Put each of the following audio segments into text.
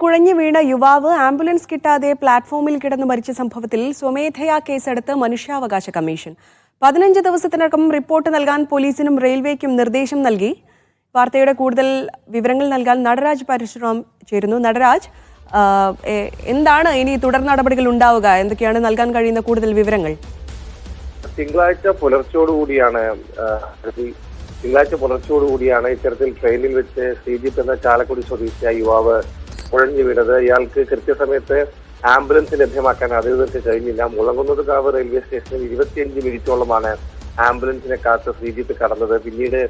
കുഴഞ്ഞു വീണ യുവാവ് ആംബുലൻസ് കിട്ടാതെ പ്ലാറ്റ്ഫോമിൽ കിടന്നു മരിച്ച സംഭവത്തിൽ സ്വമേധയാ കേസെടുത്ത് മനുഷ്യാവകാശ കമ്മീഷൻ 15 ദിവസത്തിനകം റിപ്പോർട്ട് നൽകാൻ പോലീസിനും റെയിൽവേക്കും നിർദ്ദേശം നൽകി. വാർത്തയുടെ കൂടുതൽ വിവരങ്ങൾ നൽകാൻ നടരാജ് പരശുറാം ചേരുന്നു. നടരാജ്, എന്താണ് ഇനി തുടർ നടപടികൾ ഉണ്ടാവുക? എന്തൊക്കെയാണ് നൽകാൻ കഴിയുന്ന കൂടുതൽ വിവരങ്ങൾ? തിങ്കളാഴ്ച പുലർച്ചയോടുകൂടിയാണ് ഇത്തരത്തിൽ ട്രെയിനിൽ വെച്ച് ശ്രീജിത്ത് എന്ന ചാലക്കുടി സ്വദേശിയായ യുവാവ് കുഴഞ്ഞു വീണത്. ഇയാൾക്ക് കൃത്യസമയത്ത് ആംബുലൻസ് ലഭ്യമാക്കാൻ അധികൃതർക്ക് കഴിഞ്ഞില്ല. മുളങ്ങുന്നത്കാവ് റെയിൽവേ സ്റ്റേഷനിൽ 25 മിനിറ്റോളമാണ് ആംബുലൻസിനെ കാത്ത് ശ്രീജിത്ത് കടന്നത്. പിന്നീട്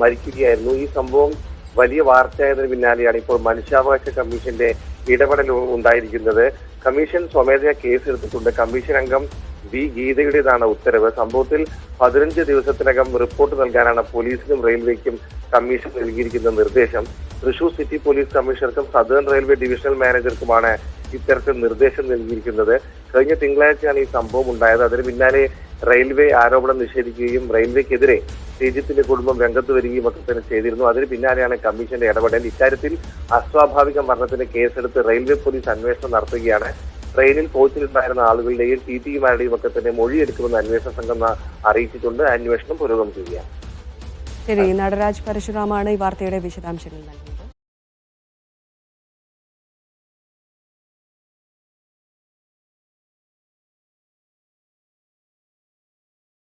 മരിക്കുകയായിരുന്നു. ഈ സംഭവം വലിയ വാർത്തയായതിനു പിന്നാലെയാണ് ഇപ്പോൾ മനുഷ്യാവകാശ കമ്മീഷന്റെ ഇടപെടൽ ഉണ്ടായിരിക്കുന്നത്. കമ്മീഷൻ സ്വമേധയാ കേസെടുത്തിട്ടുണ്ട്. കമ്മീഷൻ അംഗം വി ഗീതയുടേതാണ് ഉത്തരവ്. സംഭവത്തിൽ 15 ദിവസത്തിനകം റിപ്പോർട്ട് നൽകാനാണ് പോലീസിനും റെയിൽവേക്കും കമ്മീഷൻ നൽകിയിരിക്കുന്ന നിർദ്ദേശം. തൃശൂർ സിറ്റി പോലീസ് കമ്മീഷണർക്കും സദേൺ റെയിൽവേ ഡിവിഷണൽ മാനേജർക്കുമാണ് ഇത്തരത്തിൽ നിർദ്ദേശം നൽകിയിരിക്കുന്നത്. കഴിഞ്ഞ തിങ്കളാഴ്ചയാണ് ഈ സംഭവം ഉണ്ടായത്. അതിന് പിന്നാലെ റെയിൽവേ ആരോപണം നിഷേധിക്കുകയും റെയിൽവേക്കെതിരെ ശ്രീജിത്തിന്റെ കുടുംബം രംഗത്ത് വരികയും ഒക്കെ തന്നെ ചെയ്തിരുന്നു. അതിന് പിന്നാലെയാണ് കമ്മീഷന്റെ ഇടപെടൽ. ഇക്കാര്യത്തിൽ അസ്വാഭാവിക മരണത്തിന് കേസെടുത്ത് റെയിൽവേ പോലീസ് അന്വേഷണം നടത്തുകയാണ്. ട്രെയിനിൽ കോച്ചിലുണ്ടായിരുന്ന ആളുകളുടെയും ടിടിമാരുടെയും ഒക്കെ തന്നെ മൊഴിയെടുക്കുമെന്ന് അന്വേഷണ സംഘം അറിയിച്ചിട്ടുണ്ട്. അന്വേഷണം പുരോഗമിക്കുകയാണ്. ശരി, നടരാജ് പരശുറാമാണ് ഈ വാർത്തയുടെ വിശദാംശങ്ങൾ നൽകിയത്.